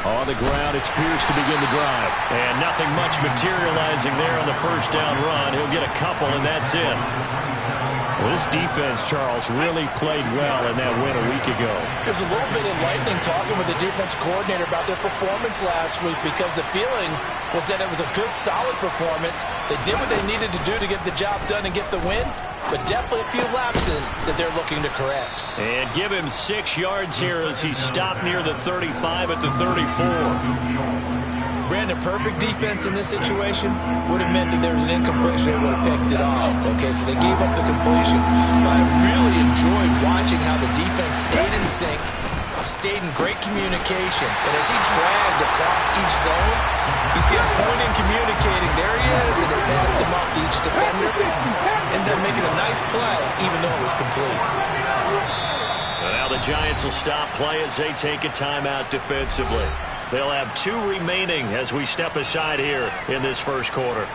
On the ground, it's Pierce to begin the drive. And nothing much materializing there on the first down run. He'll get a couple, and that's it. Well, this defense, Charles, really played well in that win a week ago. There's a little bit enlightening talking with the defense coordinator about their performance last week, because the feeling was that it was a good, solid performance. They did what they needed to do to get the job done and get the win, but definitely a few lapses that they're looking to correct. And give him 6 yards here as he stopped near the 35 at the 34. Brandon, perfect defense in this situation would have meant that there was an incompletion. They would have picked it off. Okay, so they gave up the completion. But I really enjoyed watching how the defense stayed in sync, stayed in great communication. And as he dragged across each zone, you see him pointing, communicating. There he is, and they passed him up to each defender. Ended up making a nice play, even though it was complete. And now the Giants will stop play as they take a timeout defensively. They'll have 2 remaining as we step aside here in this first quarter.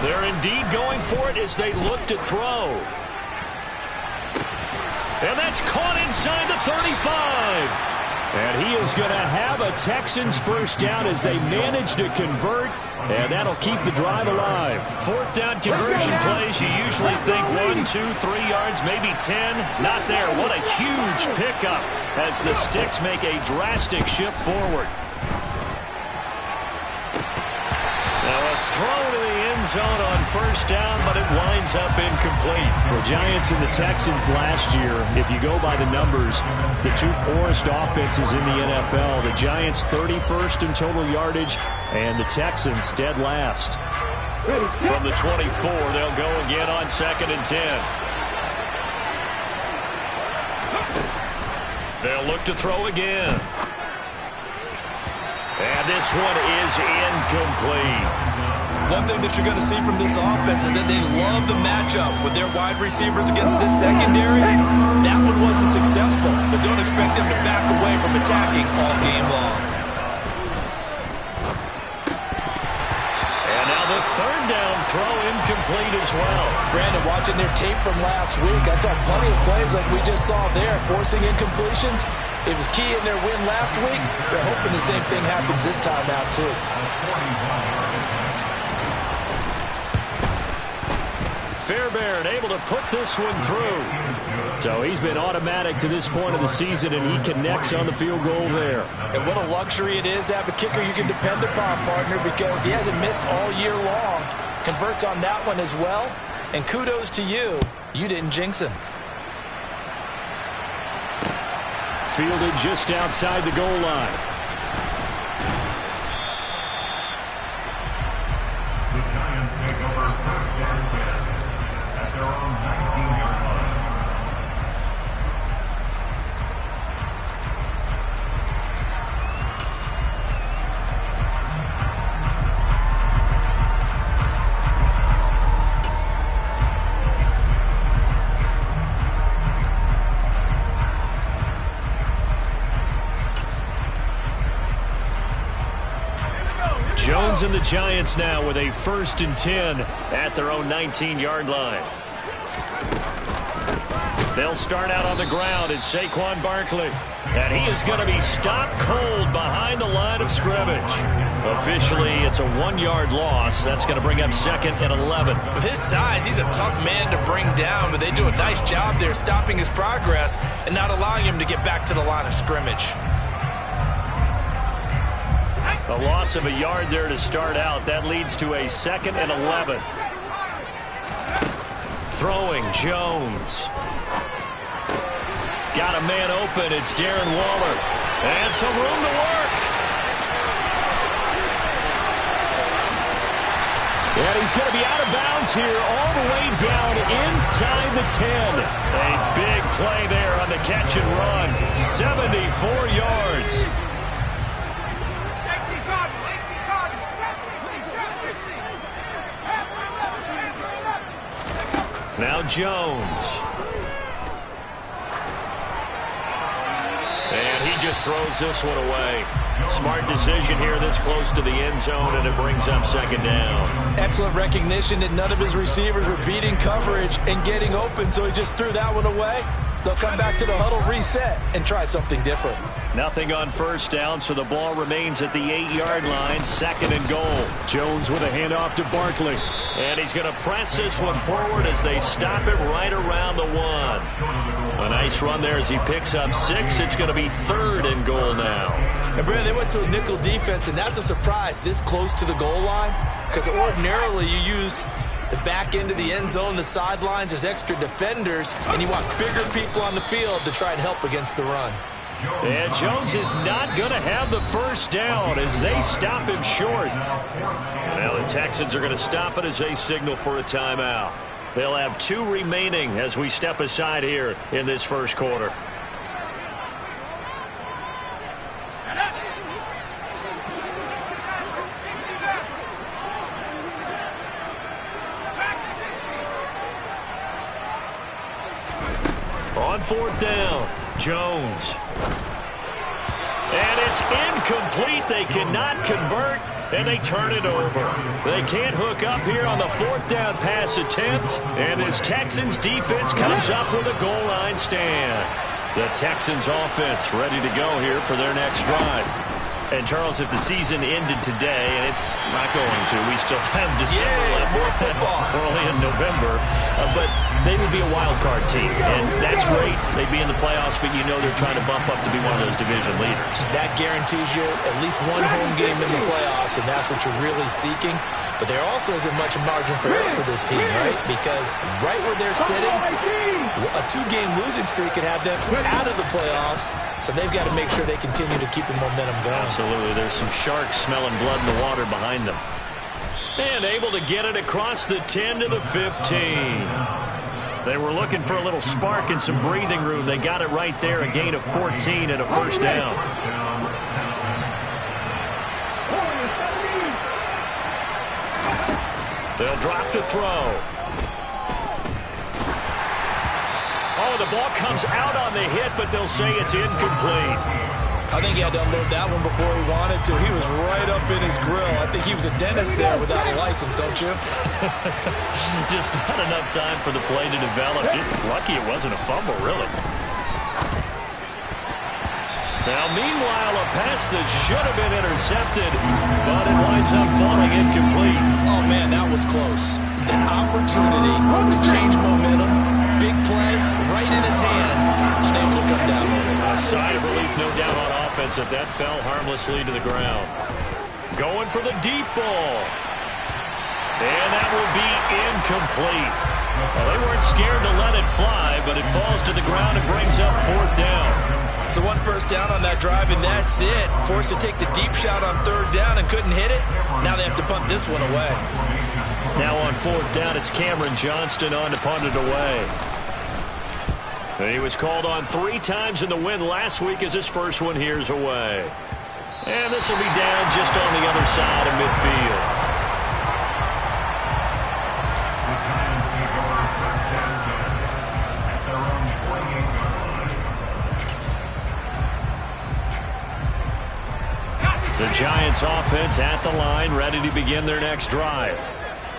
They're indeed going for it as they look to throw. And that's caught inside the 35. And he is going to have a Texans first down as they manage to convert, and that'll keep the drive alive. 4th down conversion plays, you usually think 1, 2, 3 yards, maybe 10. Not there. What a huge pickup as the Sticks make a drastic shift forward. Now a throw to the end zone on first down, but it winds up incomplete. The Giants and the Texans last year, if you go by the numbers, the 2 poorest offenses in the NFL. The Giants 31st in total yardage, and the Texans dead last. From the 24, they'll go again on 2nd and 10. They'll look to throw again. And this one is incomplete. One thing that you're going to see from this offense is that they love the matchup with their wide receivers against this secondary. That one wasn't successful, but don't expect them to back away from attacking all game long. And now the 3rd down throw incomplete as well. Brandon, watching their tape from last week, I saw plenty of plays like we just saw there, forcing incompletions. It was key in their win last week. They're hoping the same thing happens this time out, too. Fairbairn able to put this one through. So he's been automatic to this point of the season, and he connects on the field goal there. And what a luxury it is to have a kicker you can depend upon, partner, because he hasn't missed all year long. Converts on that one as well. And kudos to you. You didn't jinx him. Fielded just outside the goal line. The Giants take over 1st and 10 at their own 19-yard line. Jones and the Giants now with a 1st and 10 at their own 19-yard line. They'll start out on the ground. It's Saquon Barkley. And he is going to be stopped cold behind the line of scrimmage. Officially, it's a 1-yard loss. That's going to bring up 2nd and 11. With his size, he's a tough man to bring down, but they do a nice job there stopping his progress and not allowing him to get back to the line of scrimmage. A loss of a yard there to start out. That leads to a 2nd and 11. Throwing, Jones. Got a man open. It's Darren Waller. And some room to work. And he's going to be out of bounds here all the way down inside the 10. A big play there on the catch and run. 74 yards. Now Jones. And he just throws this one away. Smart decision here this close to the end zone, and it brings up second down. Excellent recognition that none of his receivers were beating coverage and getting open, so he just threw that one away. They'll come back to the huddle, reset, and try something different. Nothing on first down, so the ball remains at the 8-yard line, second and goal. Jones with a handoff to Barkley. And he's going to press this one forward as they stop it right around the 1. A nice run there as he picks up 6. It's going to be third and goal now. And, Brandon, they went to a nickel defense, and that's a surprise this close to the goal line, because ordinarily you use the back end of the end zone, the sidelines as extra defenders, and you want bigger people on the field to try and help against the run. And Jones is not going to have the first down as they stop him short. Now the Texans are going to stop it as they signal for a timeout. They'll have 2 remaining as we step aside here in this first quarter. On fourth down, Jones. And it's incomplete. They cannot convert, and they turn it over. They can't hook up here on the fourth down pass attempt, and this Texans defense comes up with a goal line stand. The Texans offense ready to go here for their next drive. And, Charles, if the season ended today, and it's not going to, we still have December left. More football. Early in November. But they would be a wild card team, and that's great. They'd be in the playoffs, but you know they're trying to bump up to be one of those division leaders. That guarantees you at least one home game in the playoffs, and that's what you're really seeking. But there also isn't much margin for error for this team, right? Because right where they're sitting, a 2-game losing streak could have them out of the playoffs, so they've got to make sure they continue to keep the momentum going. Absolutely. There's some sharks smelling blood in the water behind them. And able to get it across the 10 to the 15. They were looking for a little spark and some breathing room. They got it right there, a gain of 14 and a first down. They'll drop to throw. Oh, the ball comes out on the hit, but they'll say it's incomplete. I think he had to unload that one before he wanted to. He was right up in his grill. I think he was a dentist there without a license, don't you? Just not enough time for the play to develop. Lucky it wasn't a fumble, really. Now, meanwhile, a pass that should have been intercepted, but it winds up falling incomplete. Oh, man, that was close. The opportunity to change momentum, big play, right in his hands, unable to come down with it. A sigh of relief, no doubt, on offense that fell harmlessly to the ground. Going for the deep ball. And that will be incomplete. Well, they weren't scared to let it fly, but it falls to the ground and brings up fourth down. So one first down on that drive, and that's it. Forced to take the deep shot on third down and couldn't hit it. Now they have to punt this one away. Now on fourth down, it's Cameron Johnston on to punt it away. He was called on 3 times in the win last week as his first one here's away. And this will be down just on the other side of midfield. The Giants offense at the line, ready to begin their next drive.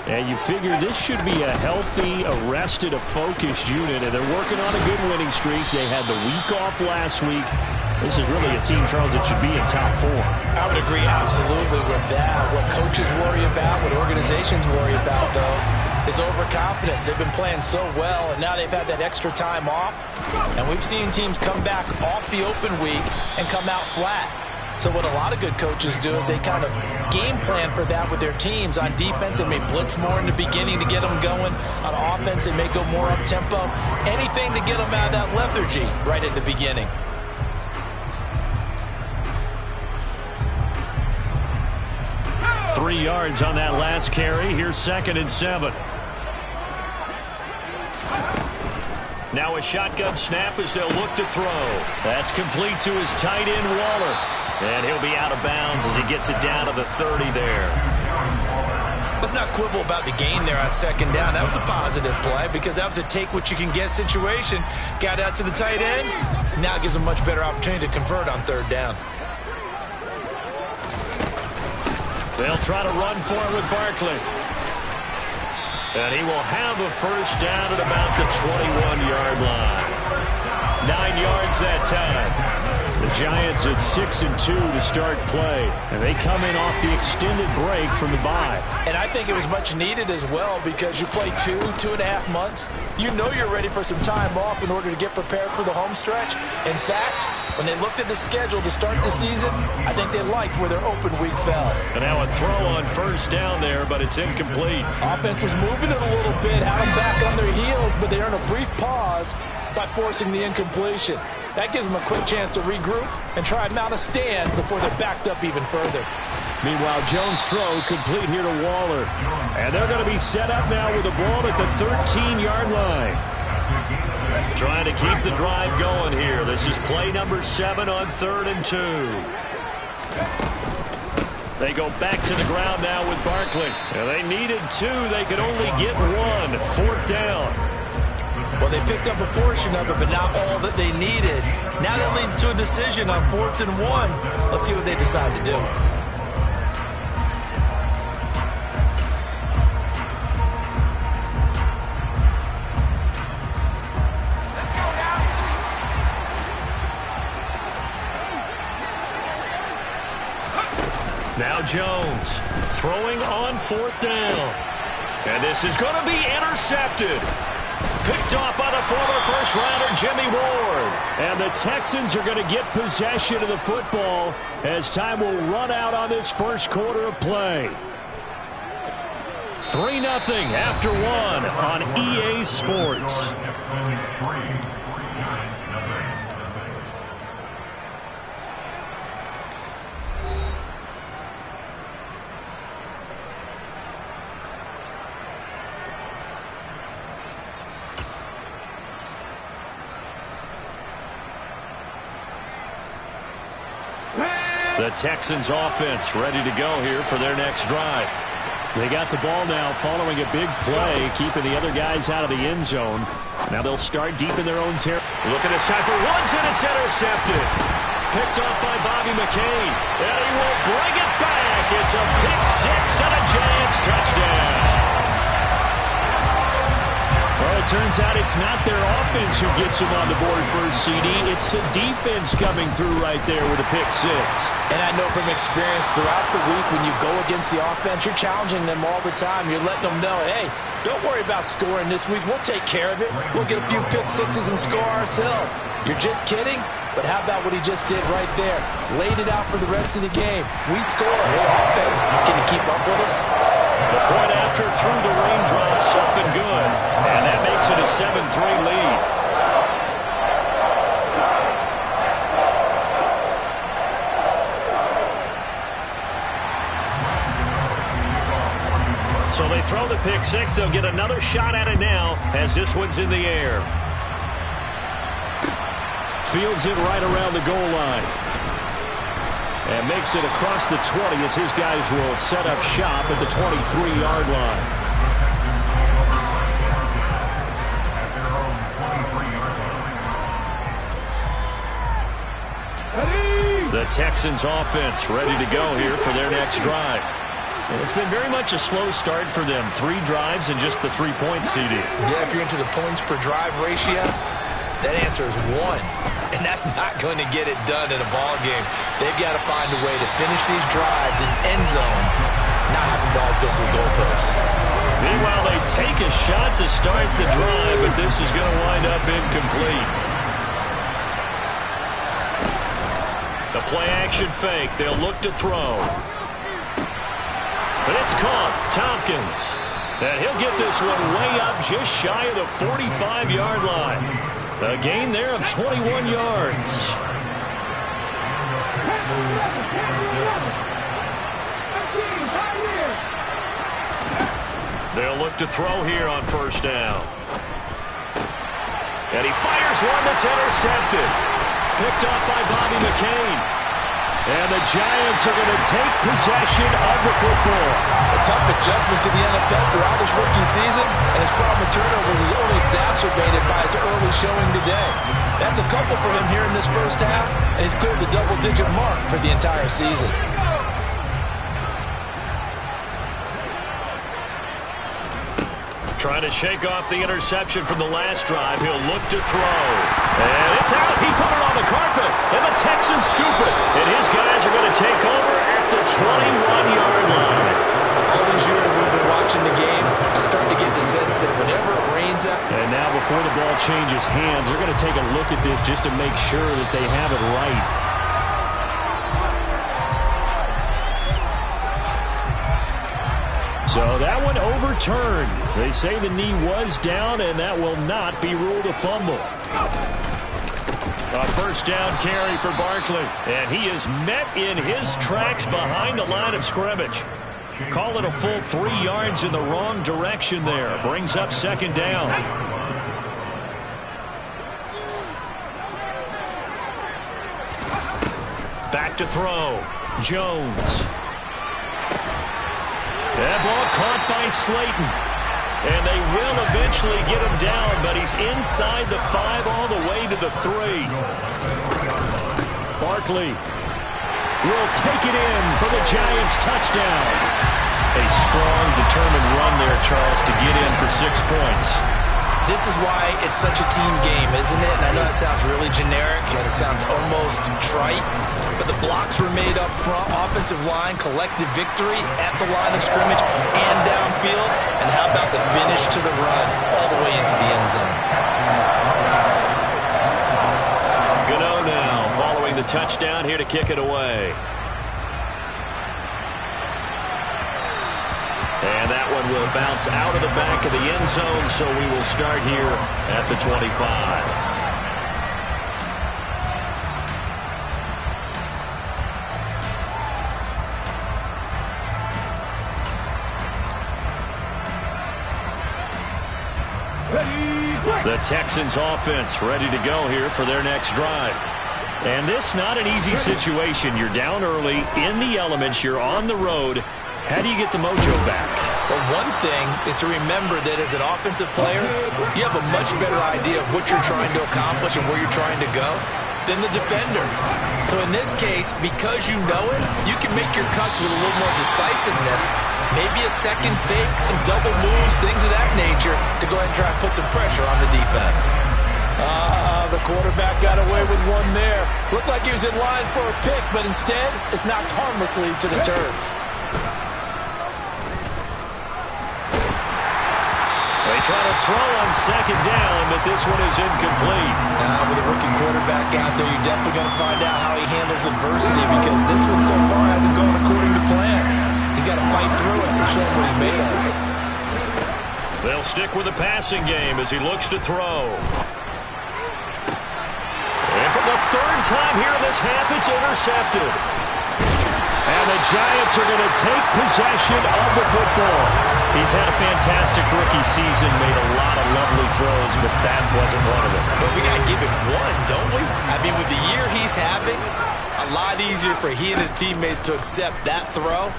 And you figure this should be a healthy, arrested, a focused unit, and they're working on a good winning streak. They had the week off last week. This is really a team, Charles, that should be in top 4. I would agree absolutely with that. What coaches worry about, what organizations worry about, though, is overconfidence. They've been playing so well, and now they've had that extra time off. And we've seen teams come back off the open week and come out flat. So what a lot of good coaches do is they kind of game plan for that with their teams. On defense, they may blitz more in the beginning to get them going. On offense, they may go more up-tempo. Anything to get them out of that lethargy right at the beginning. Three yards on that last carry. Here's 2nd and 7. Now a shotgun snap as they'll look to throw. That's complete to his tight end, Waller. And he'll be out of bounds as he gets it down to the 30 there. Let's not quibble about the gain there on 2nd down. That was a positive play because that was a take-what-you-can-get situation. Got out to the tight end, Now it gives them much better opportunity to convert on third down. They'll try to run for it with Barkley. And he will have a first down at about the 21-yard line. 9 yards that time. The Giants at 6-2 to start play. And they come in off the extended break from the bye. And I think it was much needed as well because you play 2.5 months. You know you're ready for some time off in order to get prepared for the home stretch. In fact, when they looked at the schedule to start the season, I think they liked where their open week fell. And now a throw on first down there, but it's incomplete. Offense was moving it a little bit, had them back on their heels, but they earned a brief pause by forcing the incompletion. That gives them a quick chance to regroup and try and mount a stand before they're backed up even further. Meanwhile, Jones' throw complete here to Waller. And they're going to be set up now with the ball at the 13-yard line. Trying to keep the drive going here. This is play number 7 on 3rd and 2. They go back to the ground now with Barkley. And they needed 2. They could only get 1. 4th down. Well, they picked up a portion of it, but not all that they needed. Now that leads to a decision on 4th and 1. Let's see what they decide to do. Now Jones throwing on 4th down. And this is going to be intercepted. Picked off by the former first-rounder Jimmy Ward. And the Texans are going to get possession of the football as time will run out on this first quarter of play. 3-0 after 1 on EA Sports. The Texans offense ready to go here for their next drive. They got the ball now following a big play, keeping the other guys out of the end zone. Now they'll start deep in their own territory. Look at this time for Woods, and it's intercepted. Picked off by Bobby McCain. And he will bring it back. It's a pick 6 and a Giants touchdown. Well, it turns out it's not their offense who gets them on the board first, CD. It's the defense coming through right there with a pick 6. And I know from experience throughout the week when you go against the offense, you're challenging them all the time. You're letting them know, hey, don't worry about scoring this week. We'll take care of it. We'll get a few pick 6s and score ourselves. You're just kidding? But how about what he just did right there? Laid it out for the rest of the game. We score. Hey, offense, can you keep up with us? The point after through the raindrops up and good. And that makes it a 7-3 lead. So they throw the pick 6. They'll get another shot at it now as this one's in the air. Fields it right around the goal line. And makes it across the 20 as his guys will set up shop at the 23-yard line. The Texans offense ready to go here for their next drive. And it's been very much a slow start for them. 3 drives and just the 3-point CD. Yeah, if you're into the points per drive ratio, that answer is 1. And that's not going to get it done in a ball game. They've got to find a way to finish these drives in end zones, not having balls go through goalposts. Meanwhile, they take a shot to start the drive, but this is going to wind up incomplete. The play-action fake. They'll look to throw. But it's caught. Tompkins. And he'll get this one way up just shy of the 45-yard line. A gain there of 21 yards. They'll look to throw here on first down. And he fires one that's intercepted. Picked off by Bobby McCain. And the Giants are going to take possession of the football. A tough adjustment to the NFL throughout his rookie season, and his problem with turnovers is only exacerbated by his early showing today. That's a couple for him here in this first half, and he's cleared the double-digit mark for the entire season. Trying to shake off the interception from the last drive. He'll look to throw. And it's out. He put it on the carpet. And the Texans scoop it. And his guys are going to take over at the 21-yard line. All these years we've been watching the game, I start to get the sense that whenever it rains out. And now before the ball changes hands, they're going to take a look at this just to make sure that they have it right. So that one overturned. They say the knee was down, and that will not be ruled a fumble. A first down carry for Barkley. And he is met in his tracks behind the line of scrimmage. Call it a full 3 yards in the wrong direction there. Brings up second down. Back to throw. Jones. That ball caught by Slayton. And they will eventually get him down, but he's inside the 5 all the way to the 3. Barkley will take it in for the Giants touchdown. A strong, determined run there, Charles, to get in for 6 points. This is why it's such a team game, isn't it? And I know that sounds really generic, and it sounds almost trite, but the blocks were made up front, offensive line, collective victory at the line of scrimmage and downfield. And how about the finish to the run all the way into the end zone? Gano now following the touchdown here to kick it away. And that one will bounce out of the back of the end zone, so we will start here at the 25. The Texans offense ready to go here for their next drive. And this not an easy situation. You're down early, in the elements, you're on the road. How do you get the mojo back? Well, one thing is to remember that as an offensive player, you have a much better idea of what you're trying to accomplish and where you're trying to go than the defender. So in this case, because you know it, you can make your cuts with a little more decisiveness. Maybe a second fake, some double moves, things of that nature to go ahead and try and put some pressure on the defense. The quarterback got away with one there. Looked like he was in line for a pick, but instead it's knocked harmlessly to the turf. They try to throw on second down, but this one is incomplete. Now, with a rookie quarterback out there, you're definitely going to find out how he handles adversity, because this one so far hasn't gone according to plan. He's got to fight through it and show him what he's made of. They'll stick with the passing game as he looks to throw. And for the 3rd time here in this half, it's intercepted. And the Giants are going to take possession of the football. He's had a fantastic rookie season, made a lot of lovely throws, but that wasn't one of them. But we got to give him one, don't we? I mean, with the year he's having, a lot easier for he and his teammates to accept that throw,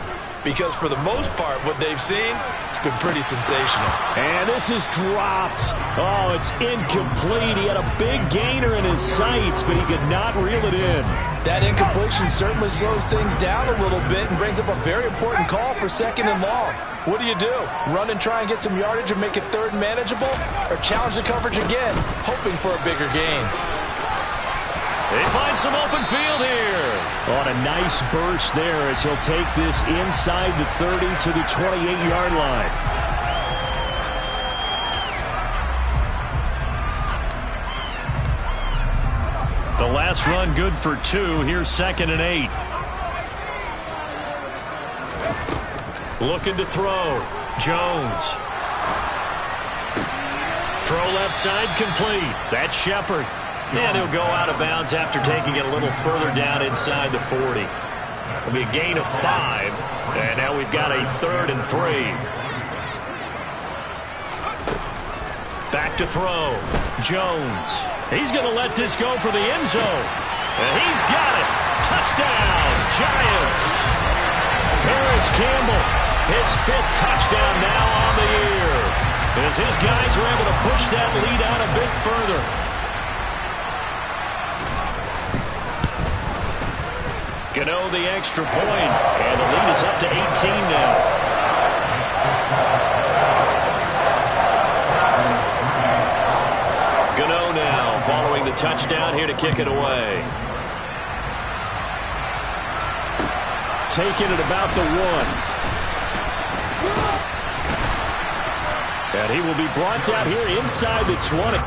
because for the most part, what they've seen, it's been pretty sensational. And this is dropped. Oh, it's incomplete. He had a big gainer in his sights, but he could not reel it in. That incompletion certainly slows things down a little bit and brings up a very important call for 2nd and long. What do? Run and try and get some yardage and make it 3rd manageable? Or challenge the coverage again, hoping for a bigger gain? They find some open field here. On a nice burst there as he'll take this inside the 30 to the 28-yard line. The last run good for 2. Here's 2nd and 8. Looking to throw. Jones. Throw left side complete. That's Shepard. And he'll go out of bounds after taking it a little further down inside the 40. It'll be a gain of 5. And now we've got a 3rd and 3. Back to throw. Jones. He's going to let this go for the end zone. And he's got it. Touchdown. Giants. Paris Campbell, his 5th touchdown now on the year, as his guys are able to push that lead out a bit further. Gano the extra point, and the lead is up to 18 now. Gano now following the touchdown here to kick it away. Taking it about the 1. And he will be brought down here inside the 20.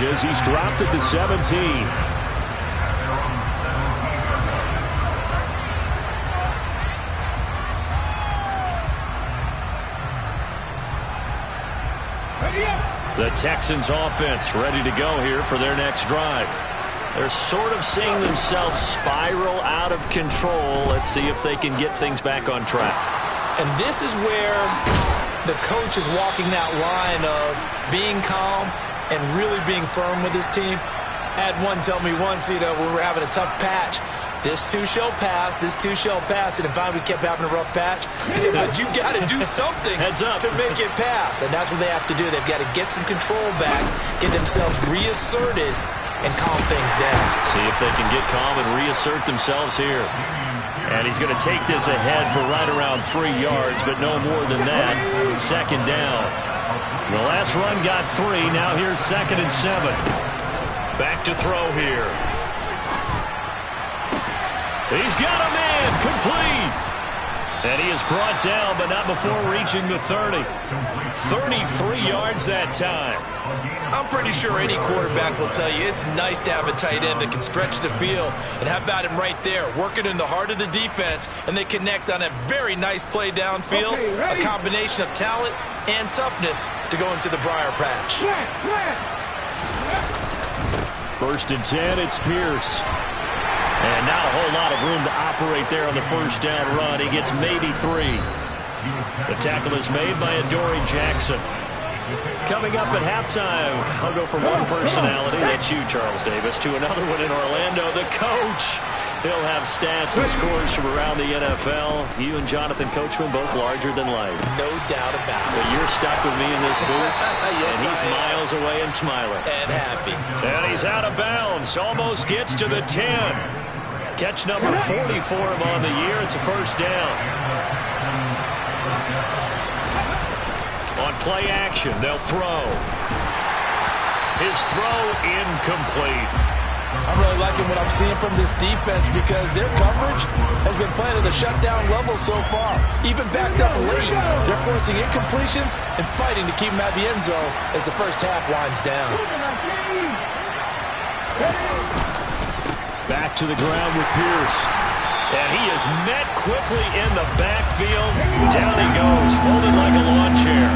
As he's dropped at the 17. The Texans offense ready to go here for their next drive. They're sort of seeing themselves spiral out of control. Let's see if they can get things back on track. And this is where the coach is walking that line of being calm and really being firm with his team. I had one tell me once, we were having a tough patch. This too shall pass, this too shall pass. And finally we kept having a rough patch. He said, but you got to do something to make it pass. And that's what they have to do. They've got to get some control back, get themselves reasserted, and calm things down. See if they can get calm and reassert themselves here. And he's going to take this ahead for right around 3 yards, but no more than that. 2nd down. The last run got 3. Now here's 2nd and 7. Back to throw here. He's got a man. Complete. And he is brought down, but not before reaching the 30. 33 yards that time. I'm pretty sure any quarterback will tell you it's nice to have a tight end that can stretch the field. And how about him right there, working in the heart of the defense, and they connect on a very nice play downfield. A combination of talent and toughness to go into the briar patch. 1st and 10, it's Pierce. And not a whole lot of room to operate there on the 1st down run. He gets maybe 3. The tackle is made by Adoree Jackson. Coming up at halftime, I'll go from one personality, that's you, Charles Davis, to another one in Orlando, the coach. He'll have stats and scores from around the NFL. You and Jonathan Coachman, both larger than life. No doubt about it. But you're stuck with me in this booth, yes, and he's miles away and smiling. And happy. And he's out of bounds, almost gets to the 10. Catch number 40 for him on the year. It's a 1st down. On play action, they'll throw. His throw incomplete. I'm really liking what I'm seeing from this defense because their coverage has been playing at a shutdown level so far. Even backed up late, they're forcing incompletions and fighting to keep them at the end zone as the 1st half winds down. Back to the ground with Pierce. And he is met quickly in the backfield. Down he goes, folded like a lawn chair.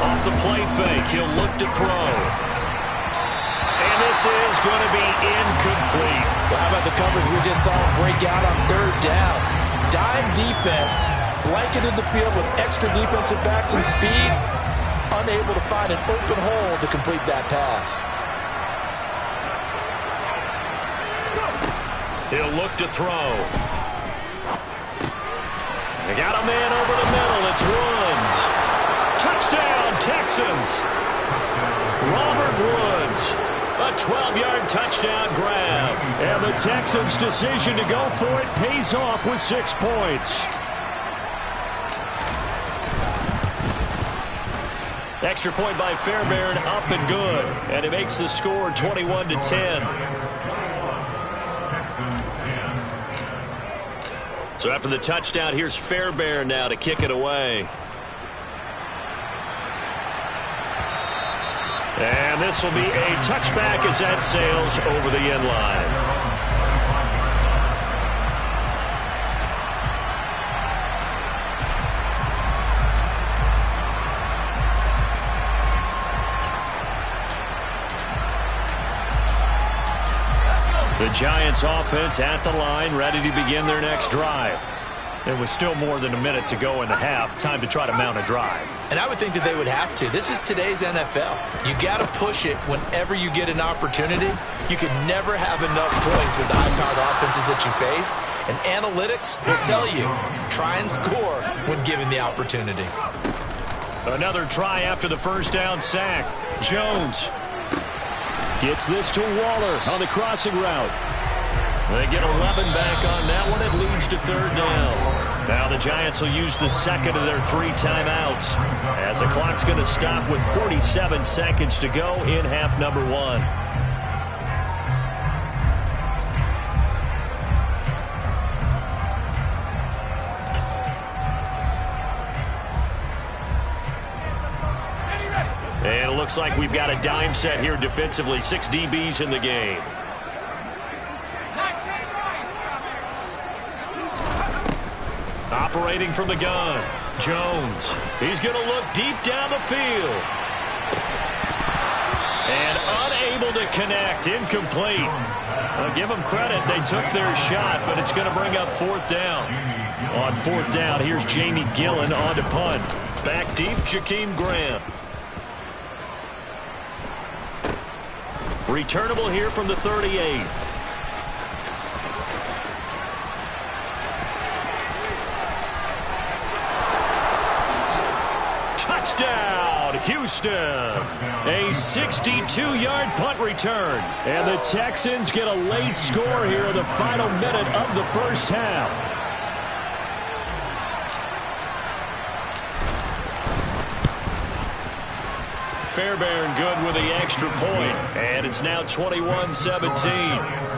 Off the play fake, he'll look to throw. And this is going to be incomplete. Well, how about the coverage we just saw him break out on 3rd down? Dime defense, blanketed the field with extra defensive backs and speed, unable to find an open hole to complete that pass. He'll look to throw. They got a man over the middle. It's Woods. Touchdown, Texans. Robert Woods. A 12-yard touchdown grab. And the Texans' decision to go for it pays off with 6 points. Extra point by Fairbairn, up and good. And it makes the score 21-10. So after the touchdown, here's Fairbairn now to kick it away. And this will be a touchback as that sails over the end line. The Giants offense at the line, ready to begin their next drive. There was still more than a minute to go in the half. Time to try to mount a drive. And I would think that they would have to. This is today's NFL. You got to push it whenever you get an opportunity. You can never have enough points with the high-powered offenses that you face. And analytics will tell you, try and score when given the opportunity. Another try after the first down sack. Jones gets this to Waller on the crossing route. They get 11 back on that one. It leads to third down. Now the Giants will use the second of their 3 timeouts as the clock's going to stop with 47 seconds to go in half number 1. And it looks like we've got a dime set here defensively. 6 DBs in the game. Operating from the gun, Jones. He's going to look deep down the field. And unable to connect, incomplete. I'll give them credit, they took their shot, but it's going to bring up fourth down. On fourth down, here's Jamie Gillen on to punt. Back deep, Jakeem Graham. Returnable here from the 38. Touchdown, Houston. A 62-yard punt return. And the Texans get a late score here in the final minute of the first half. Fairbairn good with the extra point. And it's now 21-17.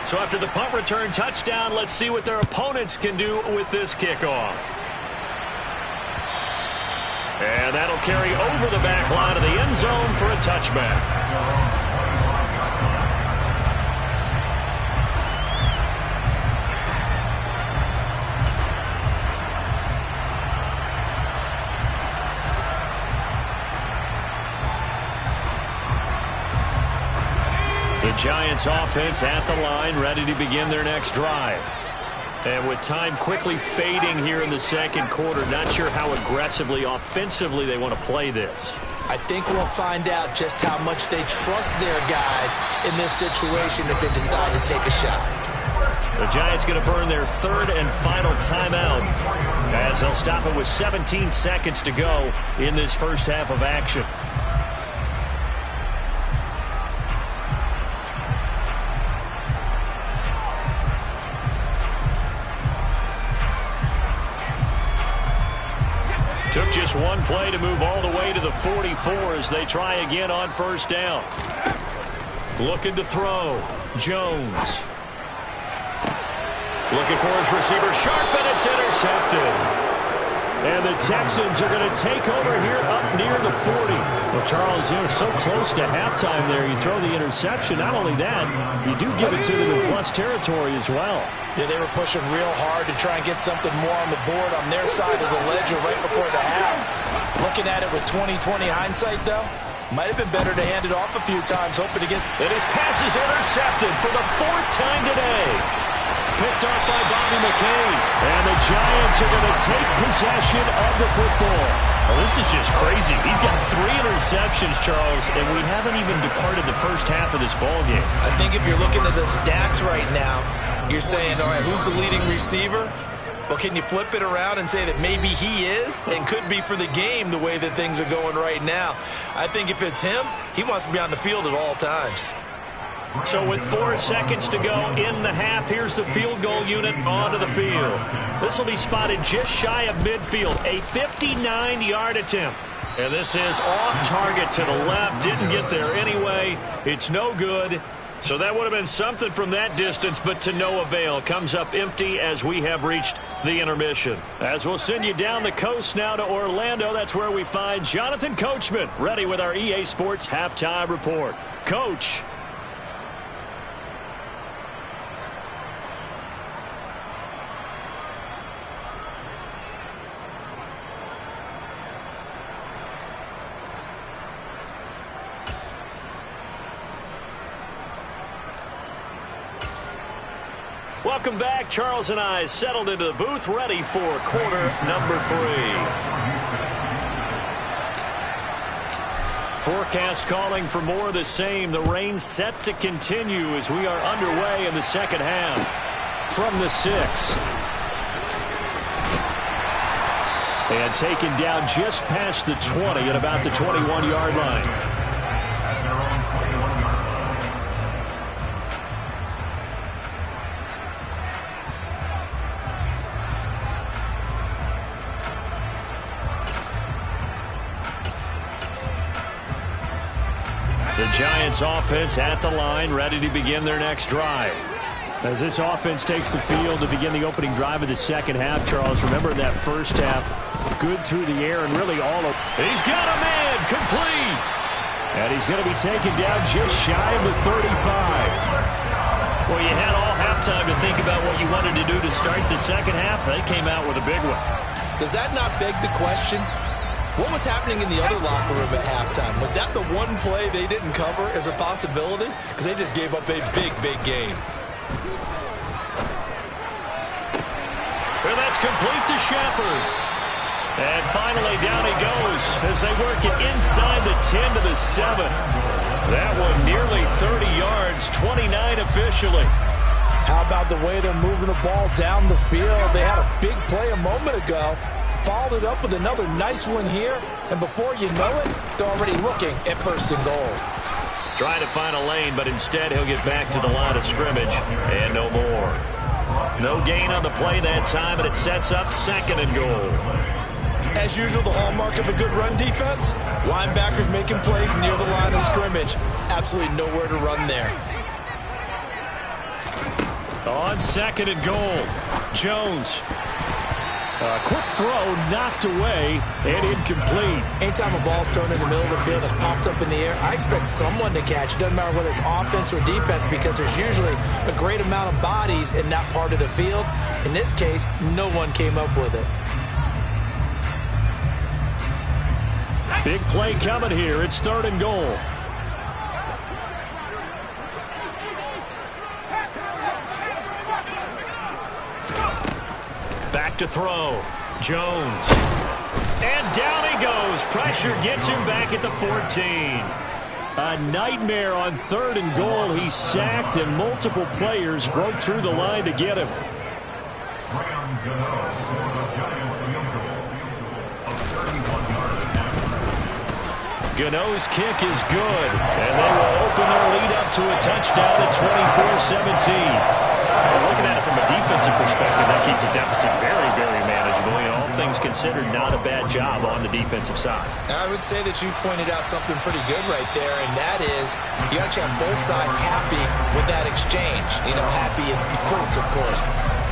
So after the punt return touchdown, let's see what their opponents can do with this kickoff. And that'll carry over the back line of the end zone for a touchback. The Giants offense at the line, ready to begin their next drive. And with time quickly fading here in the second quarter, not sure how aggressively, offensively they want to play this. I think we'll find out just how much they trust their guys in this situation if they decide to take a shot. The Giants going to burn their third and final timeout as they'll stop it with 17 seconds to go in this first half of action. Took just one play to move all the way to the 44 as they try again on first down. Looking to throw. Jones. Looking for his receiver. Sharp, and it's intercepted. And the Texans are going to take over here up near the 40. Well, Charles, you're so close to halftime there. You throw the interception. Not only that, you do give it to them in plus territory as well. Yeah, they were pushing real hard to try and get something more on the board on their side of the ledger right before the half. Looking at it with 20/20 hindsight, though, might have been better to hand it off a few times, hoping to get... And his pass is intercepted for the 4th time today. Picked off by Bobby McCain. And the Giants are going to take possession of the football. Well, this is just crazy. He's got 3 interceptions, Charles, and we haven't even departed the first half of this ballgame. I think if you're looking at the stats right now, you're saying, all right, who's the leading receiver? Well, can you flip it around and say that maybe he is and could be for the game the way that things are going right now? I think if it's him, he wants to be on the field at all times. So with 4 seconds to go in the half, here's the field goal unit onto the field. This will be spotted just shy of midfield, a 59-yard attempt. And this is off target to the left. Didn't get there anyway. It's no good. So that would have been something from that distance, but to no avail. Comes up empty as we have reached the intermission. As we'll send you down the coast now to Orlando, that's where we find Jonathan Coachman, ready with our EA Sports Halftime Report. Coach. Welcome back. Charles and I settled into the booth, ready for quarter number 3. Forecast calling for more of the same. The rain set to continue as we are underway in the second half. From the 6. And taken down just past the 20 at about the 21-yard line. The Giants offense at the line, ready to begin their next drive. As this offense takes the field to begin the opening drive of the second half, Charles, remember that first half, good through the air and really all of... He's got a man, complete! And he's going to be taken down just shy of the 35. Well, you had all halftime to think about what you wanted to do to start the second half. They came out with a big one. Does that not beg the question? What was happening in the other locker room at halftime? Was that the one play they didn't cover as a possibility? Because they just gave up a big, big game. Well, that's complete to Shepard. And finally down he goes as they work it inside the 10 to the 7. That one nearly 30 yards, 29 officially. How about the way they're moving the ball down the field? They had a big play a moment ago. Followed it up with another nice one here. And before you know it, they're already looking at first and goal. Trying to find a lane, but instead he'll get back to the line of scrimmage. And no more. No gain on the play that time, and it sets up second and goal. As usual, the hallmark of a good run defense, linebackers making plays near the line of scrimmage. Absolutely nowhere to run there. On second and goal, Jones. A quick throw knocked away and incomplete. Anytime a ball's thrown in the middle of the field that's popped up in the air, I expect someone to catch. It doesn't matter whether it's offense or defense because there's usually a great amount of bodies in that part of the field. In this case, no one came up with it. Big play coming here. It's third and goal. Back to throw. Jones. And down he goes. Pressure gets him back at the 14. A nightmare on third and goal. He's sacked and multiple players broke through the line to get him. Gano's kick is good, and they will open their lead up to a touchdown at 24-17. Looking at it from a defensive perspective, that keeps the deficit very, very manageable. You know, all things considered, not a bad job on the defensive side. I would say that you pointed out something pretty good right there, and that is you actually have both sides happy with that exchange. You know, happy in quotes, of course.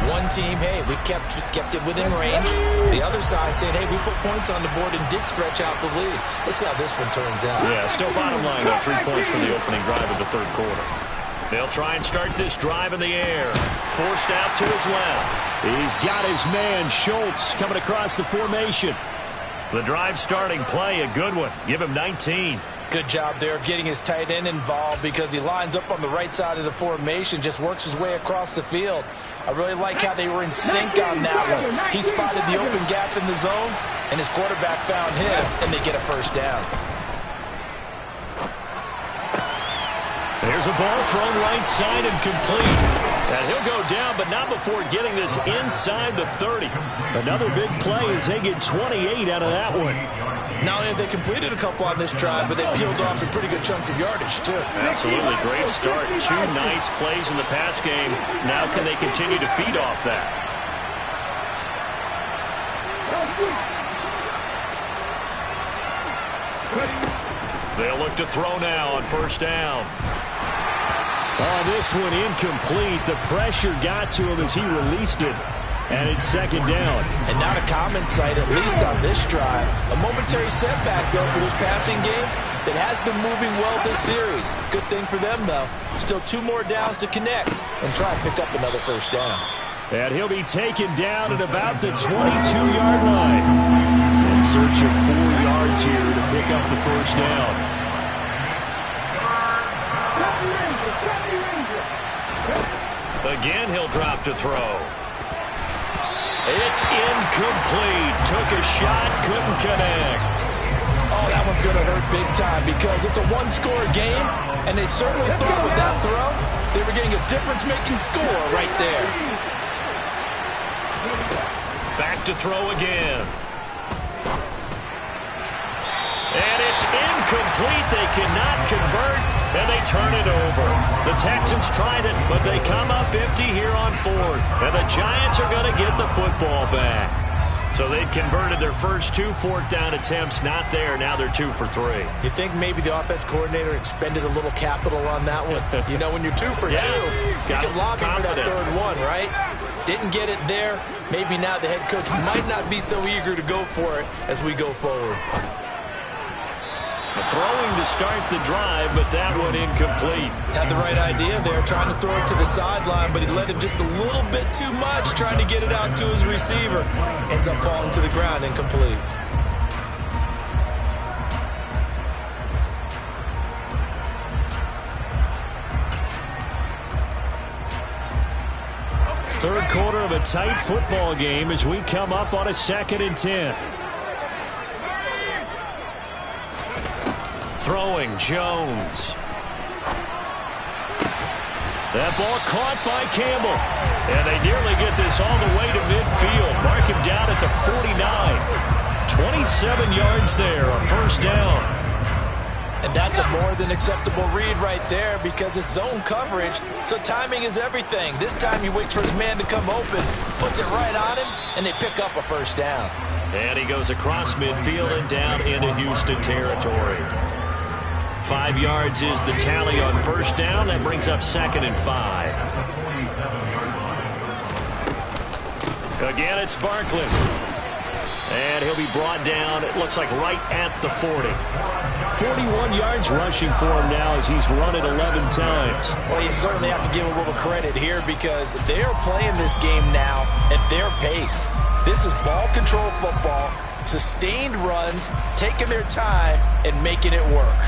One team, hey, we've kept it within range. The other side saying, hey, we put points on the board and did stretch out the lead. Let's see how this one turns out. Yeah, still bottom line, though, 3 points from the opening drive of the third quarter. They'll try and start this drive in the air. Forced out to his left. He's got his man, Schultz, coming across the formation. The drive starting play, a good one. Give him 19. Good job there of getting his tight end involved because he lines up on the right side of the formation, just works his way across the field. I really like how they were in sync on that one. He spotted the open gap in the zone, and his quarterback found him, and they get a first down. There's a ball thrown right side and complete. And he'll go down, but not before getting this inside the 30. Another big play as they get 28 out of that one. Not only have they completed a couple on this drive, but they peeled off some pretty good chunks of yardage, too. Absolutely. Great start. 2 nice plays in the pass game. Now can they continue to feed off that? They'll look to throw now on first down. Oh, this one incomplete. The pressure got to him as he released it. And it's second down. And not a common sight, at least on this drive. A momentary setback, though, for this passing game that has been moving well this series. Good thing for them, though. Still 2 more downs to connect and try and pick up another first down. And he'll be taken down at about the 22-yard line. In search of 4 yards here to pick up the first down. Again, he'll drop to throw. It's incomplete. Took a shot, couldn't connect. Oh, that one's going to hurt big time because it's a one-score game, and they certainly thought with that throw they were getting a difference-making score right there. Back to throw again. And it's incomplete. They cannot convert, and they turn it over. The Texans tried it, but they come up empty here on 4th. And the Giants are going to get the football back. So they'd converted their first 2 4th-down attempts. Not there. Now they're 2 for 3. You think maybe the offense coordinator expended a little capital on that one? You know, when you're 2 for 2, you can lobby for that 3rd one, right? Didn't get it there. Maybe now the head coach might not be so eager to go for it as we go forward. Throwing to start the drive, but that one incomplete. Had the right idea there, trying to throw it to the sideline, but he let him just a little bit too much, trying to get it out to his receiver. Ends up falling to the ground, incomplete. Third quarter of a tight football game as we come up on a 2nd and 10. Throwing, Jones. That ball caught by Campbell. And they nearly get this all the way to midfield. Mark him down at the 49. 27 yards there, a first down. And that's a more than acceptable read right there because it's zone coverage, so timing is everything. This time he waits for his man to come open, puts it right on him, and they pick up a first down. And he goes across midfield and down into Houston territory. 5 yards is the tally on first down. That brings up 2nd and 5. Again, it's Barkley. And he'll be brought down, it looks like right at the 40. 41 yards rushing for him now as he's run it 11 times. Well, you certainly have to give a little credit here because they're playing this game now at their pace. This is ball control football, sustained runs, taking their time and making it work.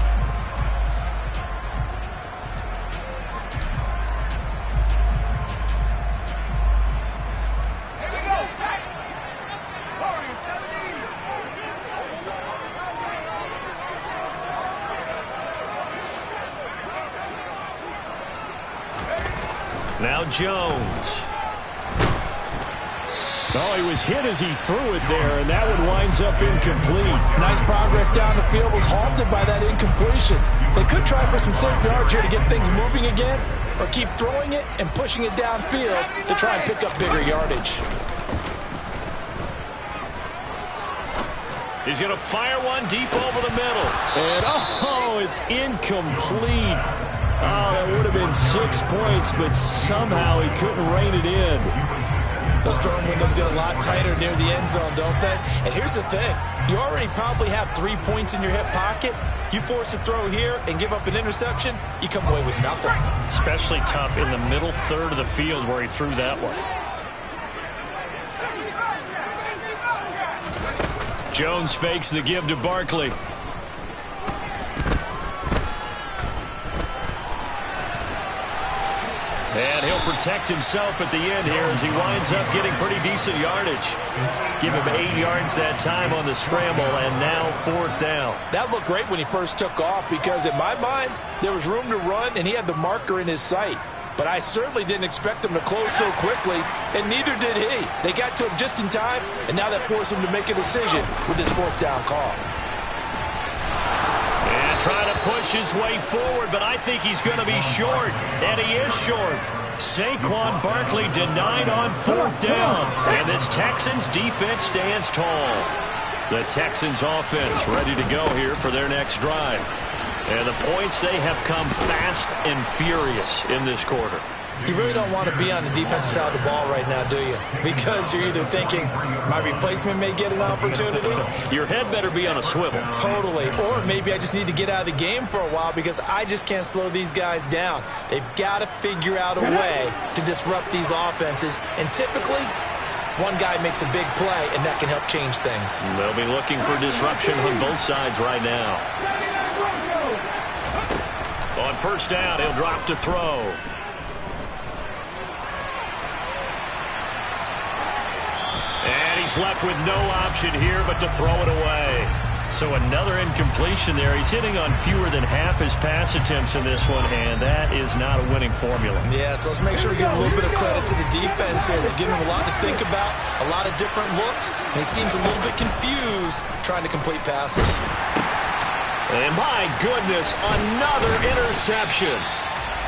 Now Jones. Oh, he was hit as he threw it there, and that one winds up incomplete. Nice progress down the field, was halted by that incompletion. They could try for some safe yards here to get things moving again, or keep throwing it and pushing it downfield to try and pick up bigger yardage. He's going to fire one deep over the middle. And, oh, it's incomplete. Oh, that would have been 6 points, but somehow he couldn't rein it in. Those throwing windows get a lot tighter near the end zone, don't they? And here's the thing. You already probably have 3 points in your hip pocket. You force a throw here and give up an interception, you come away with nothing. Especially tough in the middle third of the field where he threw that one. Jones fakes the give to Barkley. And he'll protect himself at the end here as he winds up getting pretty decent yardage. Give him 8 yards that time on the scramble, and now 4th down. That looked great when he first took off because in my mind, there was room to run, and he had the marker in his sight. But I certainly didn't expect him to close so quickly, and neither did he. They got to him just in time, and now that forced him to make a decision with his 4th down call. And trying to push his way forward, but I think he's going to be short, and he is short. Saquon Barkley denied on 4th down, and this Texans defense stands tall. The Texans offense ready to go here for their next drive. And the points, they have come fast and furious in this quarter. You really don't want to be on the defensive side of the ball right now, do you? Because you're either thinking, my replacement may get an opportunity. Your head better be on a swivel. Totally. Or maybe I just need to get out of the game for a while because I just can't slow these guys down. They've got to figure out a way to disrupt these offenses. And typically, one guy makes a big play, and that can help change things. They'll be looking for disruption on both sides right now. On first down, he'll drop to throw. And he's left with no option here but to throw it away. So another incompletion there. He's hitting on fewer than half his pass attempts in this one, and that is not a winning formula. Yeah, so let's make sure we give a little bit of credit to the defense here. They're giving him a lot to think about, a lot of different looks, and he seems a little bit confused trying to complete passes. And my goodness, another interception.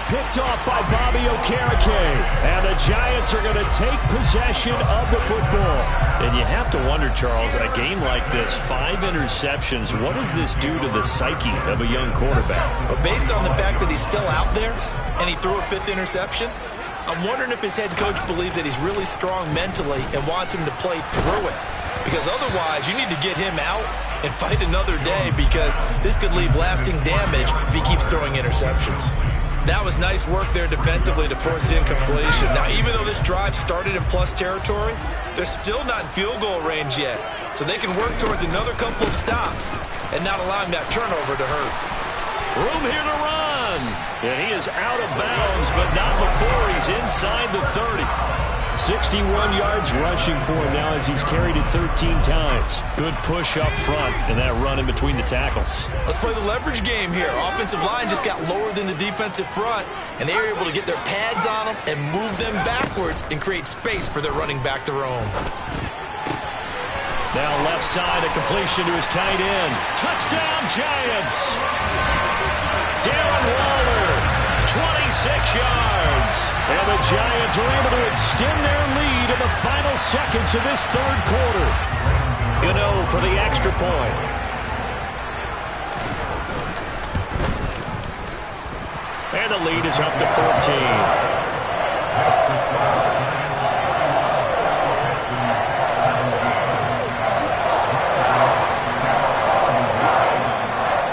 Picked off by Bobby Okereke. And the Giants are going to take possession of the football. And you have to wonder, Charles, a game like this, 5 interceptions, what does this do to the psyche of a young quarterback? But based on the fact that he's still out there and he threw a 5th interception, I'm wondering if his head coach believes that he's really strong mentally and wants him to play through it. Because otherwise, you need to get him out and fight another day because this could leave lasting damage if he keeps throwing interceptions. That was nice work there defensively to force the incompletion. Now, even though this drive started in plus territory, they're still not in field goal range yet. So they can work towards another couple of stops and not allowing that turnover to hurt. Room here to run. And he is out of bounds, but not before he's inside the 30. 61 yards rushing for him now as he's carried it 13 times. Good push up front and that run in between the tackles. Let's play the leverage game here. Offensive line just got lower than the defensive front, and they were able to get their pads on them and move them backwards and create space for their running back to roam. Now left side, a completion to his tight end. Touchdown, Giants! Darren Waller. 26 yards. And the Giants are able to extend their lead in the final seconds of this third quarter. Gano for the extra point. And the lead is up to 14.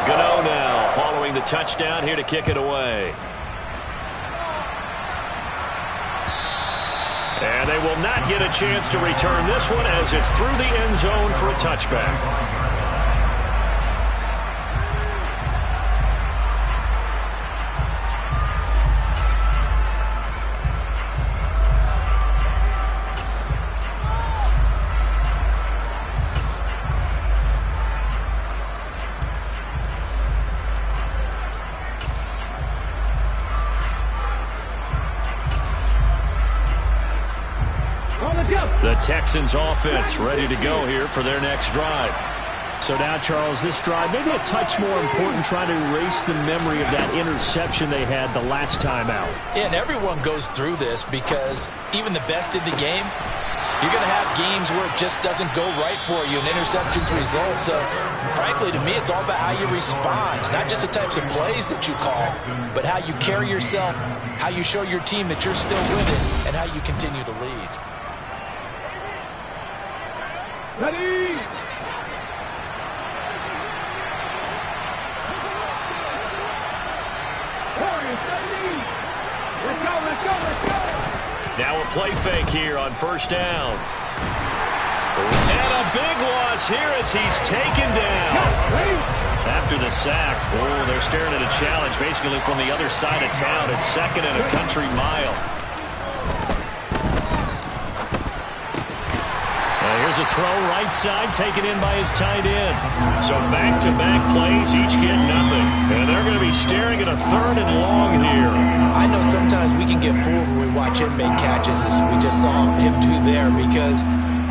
Gano now following the touchdown here to kick it away. And they will not get a chance to return this one as it's through the end zone for a touchback. The Texans offense ready to go here for their next drive. So now, Charles, this drive maybe a touch more important, trying to erase the memory of that interception they had the last time out. Yeah, and everyone goes through this because even the best in the game, you're going to have games where it just doesn't go right for you and interceptions result. So, frankly, to me, it's all about how you respond, not just the types of plays that you call, but how you carry yourself, how you show your team that you're still with it, and how you continue to lead. Ready! Now a play fake here on first down. And a big loss here as he's taken down. After the sack, oh, they're staring at a challenge basically from the other side of town. It's 2nd and a country mile. Here's a throw right side taken in by his tight end. So back-to-back plays, each get nothing. And they're going to be staring at a 3rd and long here. I know sometimes we can get fooled when we watch him make catches as we just saw him do there because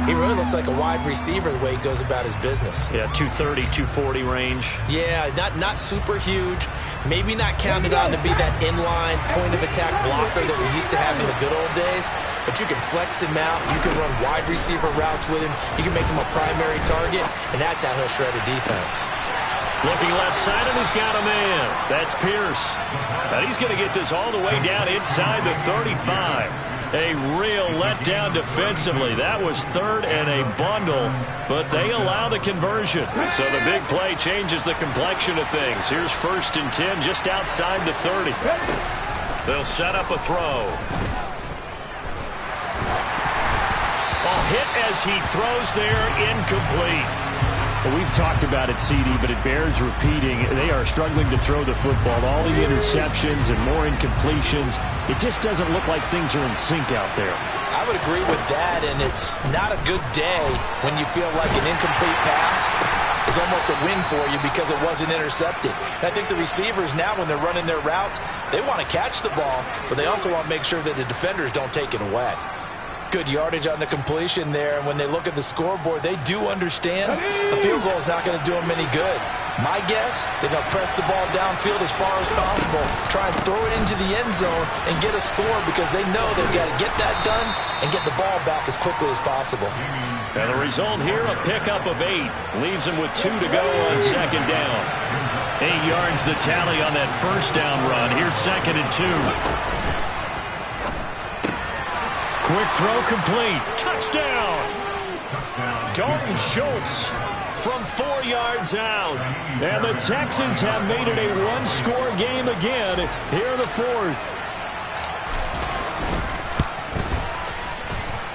he really looks like a wide receiver the way he goes about his business. Yeah, 230, 240 range. Yeah, not super huge. Maybe not counted on to be that inline point-of-attack blocker that we used to have in the good old days. But you can flex him out. You can run wide receiver routes with him. You can make him a primary target, and that's how he'll shred a defense. Looking left side, and he's got a man. That's Pierce. And he's going to get this all the way down inside the 35. A real letdown defensively. That was third and a bundle, but they allow the conversion. So the big play changes the complexion of things. Here's 1st and 10 just outside the 30. They'll set up a throw. Ball hit as he throws there, incomplete. Well, we've talked about it, CD, but it bears repeating. They are struggling to throw the football. All the interceptions and more incompletions. It just doesn't look like things are in sync out there. I would agree with that, and it's not a good day when you feel like an incomplete pass is almost a win for you because it wasn't intercepted. And I think the receivers now, when they're running their routes, they want to catch the ball, but they also want to make sure that the defenders don't take it away. Good yardage on the completion there, and when they look at the scoreboard, they do understand a field goal is not going to do them any good. My guess, they're going to press the ball downfield as far as possible, try and throw it into the end zone and get a score because they know they've got to get that done and get the ball back as quickly as possible. And the result here, a pickup of 8. Leaves them with 2 to go on 2nd down. 8 yards the tally on that 1st down run. Here's 2nd and 2. Quick throw complete. Touchdown. Dalton Schultz from 4 yards out. And the Texans have made it a one-score game again here in the 4th.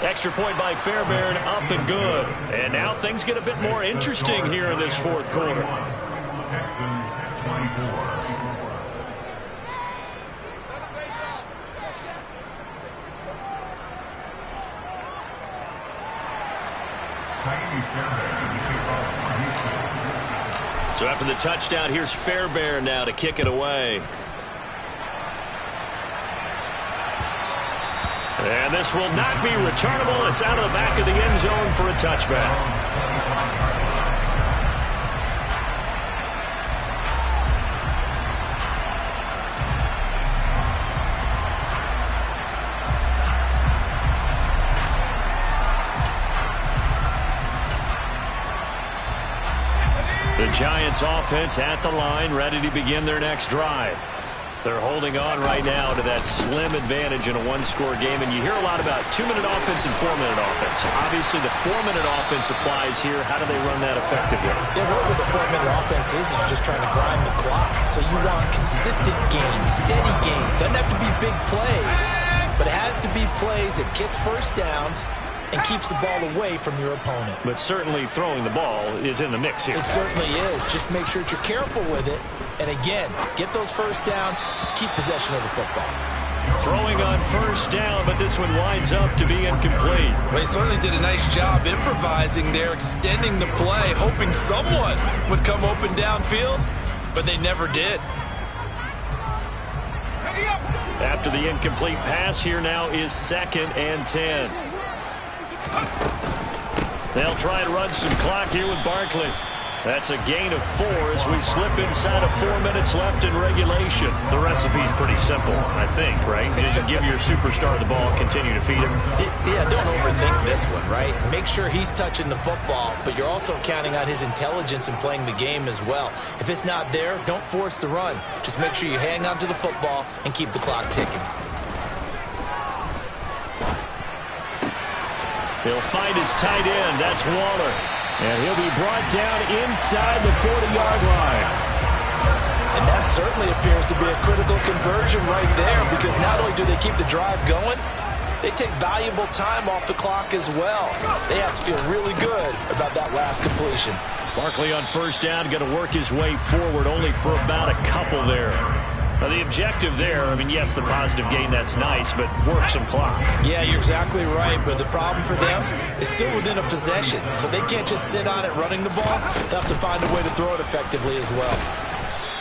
Extra point by Fairbairn, up and good. And now things get a bit more interesting here in this 4th quarter. Texans 24. So after the touchdown, here's Fairbairn now to kick it away. And this will not be returnable. It's out of the back of the end zone for a touchback. The Giants offense at the line, ready to begin their next drive. They're holding on right now to that slim advantage in a one-score game, and you hear a lot about 2-minute offense and 4-minute offense. Obviously, the 4-minute offense applies here. How do they run that effectively? Yeah, really what the 4-minute offense is just trying to grind the clock. So you want consistent gains, steady gains. Doesn't have to be big plays, but it has to be plays that gets first downs and keeps the ball away from your opponent. But certainly throwing the ball is in the mix here. It certainly is. Just make sure that you're careful with it. And again, get those first downs, keep possession of the football. Throwing on 1st down, but this one winds up to be incomplete. Well, he certainly did a nice job improvising there, extending the play, hoping someone would come open downfield, but they never did. After the incomplete pass, here now is 2nd and 10. They'll try and run some clock here with Barkley. That's a gain of 4 as we slip inside of 4 minutes left in regulation. The recipe's pretty simple, I think, right? Just give your superstar the ball and continue to feed him. Yeah, don't overthink this one, right? Make sure he's touching the football, but you're also counting on his intelligence in playing the game as well. If it's not there, don't force the run. Just make sure you hang on to the football and keep the clock ticking. He'll find his tight end. That's Waller. And he'll be brought down inside the 40-yard line. And that certainly appears to be a critical conversion right there, because not only do they keep the drive going, they take valuable time off the clock as well. They have to feel really good about that last completion. Barkley on 1st down, going to work his way forward, only for about a couple there. Now, the objective there, I mean, yes, the positive gain, that's nice, but work some clock. Yeah, you're exactly right, but the problem for them is still within a possession, so they can't just sit on it running the ball. They'll have to find a way to throw it effectively as well.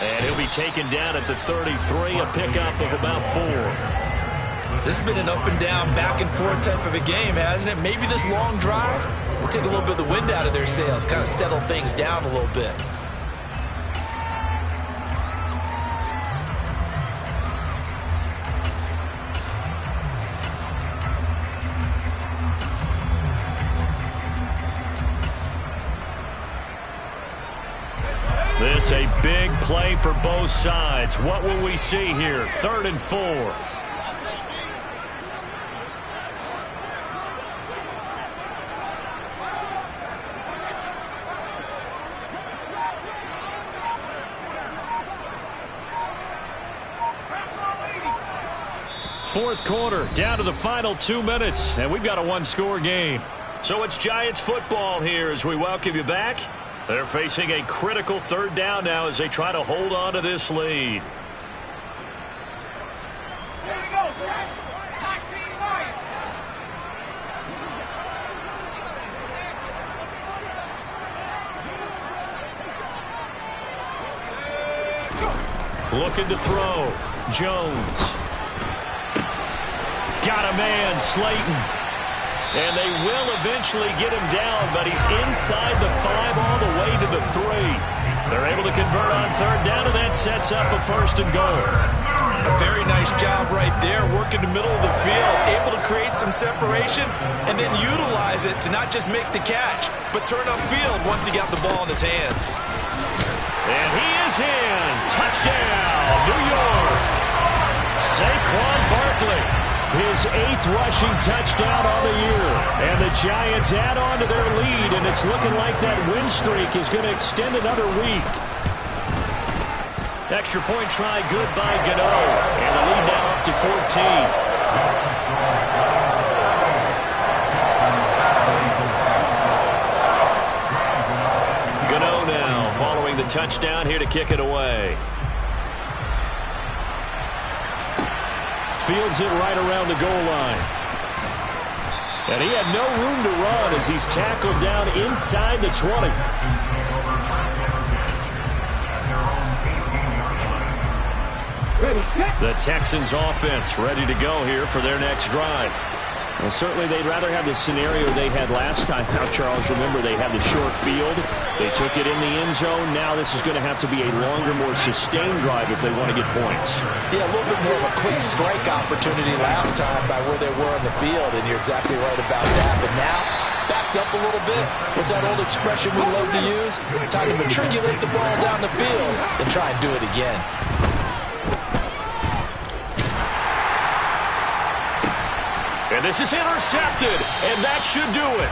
And he'll be taken down at the 33, a pickup of about 4. This has been an up and down, back and forth type of a game, hasn't it? Maybe this long drive will take a little bit of the wind out of their sails, kind of settle things down a little bit. This a big play for both sides. What will we see here? 3rd and 4. Fourth quarter, down to the final 2 minutes, and we've got a one-score game. So it's Giants football here as we welcome you back. They're facing a critical 3rd down now as they try to hold on to this lead. Looking to throw. Jones. Got a man, Slayton. And they will eventually get him down, but he's inside the 5 all the way to the 3. They're able to convert on 3rd down, and that sets up a 1st and goal. A very nice job right there, working the middle of the field, able to create some separation, and then utilize it to not just make the catch, but turn upfield once he got the ball in his hands. And he is in. Touchdown, New York. Saquon Barkley. His 8th rushing touchdown on the year. And the Giants add on to their lead, and it's looking like that win streak is going to extend another week. Extra point try good by Gano. And the lead now up to 14. Gano now following the touchdown here to kick it away. Fields it right around the goal line. And he had no room to run as he's tackled down inside the 20. The Texans offense ready to go here for their next drive. Well, certainly they'd rather have the scenario they had last time. Now, Charles, remember they had the short field. They took it in the end zone. Now this is going to have to be a longer, more sustained drive if they want to get points. Yeah, a little bit more of a quick strike opportunity last time by where they were on the field, and you're exactly right about that. But now, backed up a little bit. What's that old expression we love to use? Time to matriculate the ball down the field and try and do it again. And this is intercepted, and that should do it.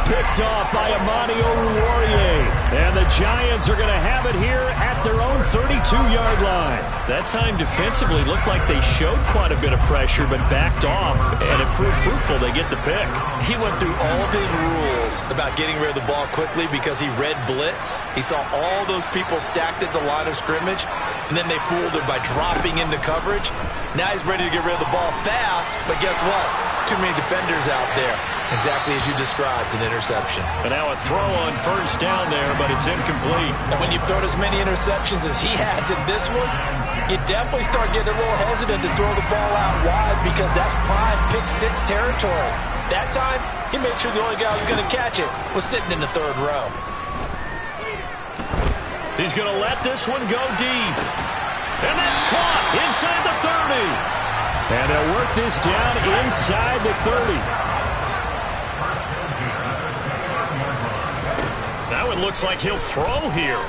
Picked off by Amani Oruwariye. And the Giants are going to have it here at their own 32-yard line. That time defensively looked like they showed quite a bit of pressure, but backed off, and it proved fruitful. They get the pick. He went through all of his rules about getting rid of the ball quickly because he read blitz. He saw all those people stacked at the line of scrimmage, and then they fooled him by dropping into coverage. Now he's ready to get rid of the ball fast, but guess what? Too many defenders out there. Exactly as you described, an interception. And now a throw on 1st down there, but it's incomplete. And when you've thrown as many interceptions as he has in this one, you definitely start getting a little hesitant to throw the ball out wide because that's prime pick 6 territory. That time, he made sure the only guy who was going to catch it was sitting in the 3rd row. He's going to let this one go deep. And that's caught inside the 30. And they'll work this down inside the 30. Now it looks like he'll throw here.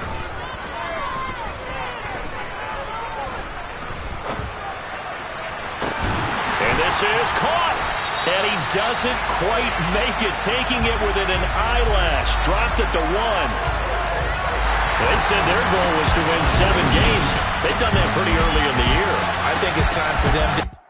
And this is caught. And he doesn't quite make it, taking it within an eyelash. Dropped at the 1. They said their goal was to win 7 games. They've done that pretty early in the year. I think it's time for them to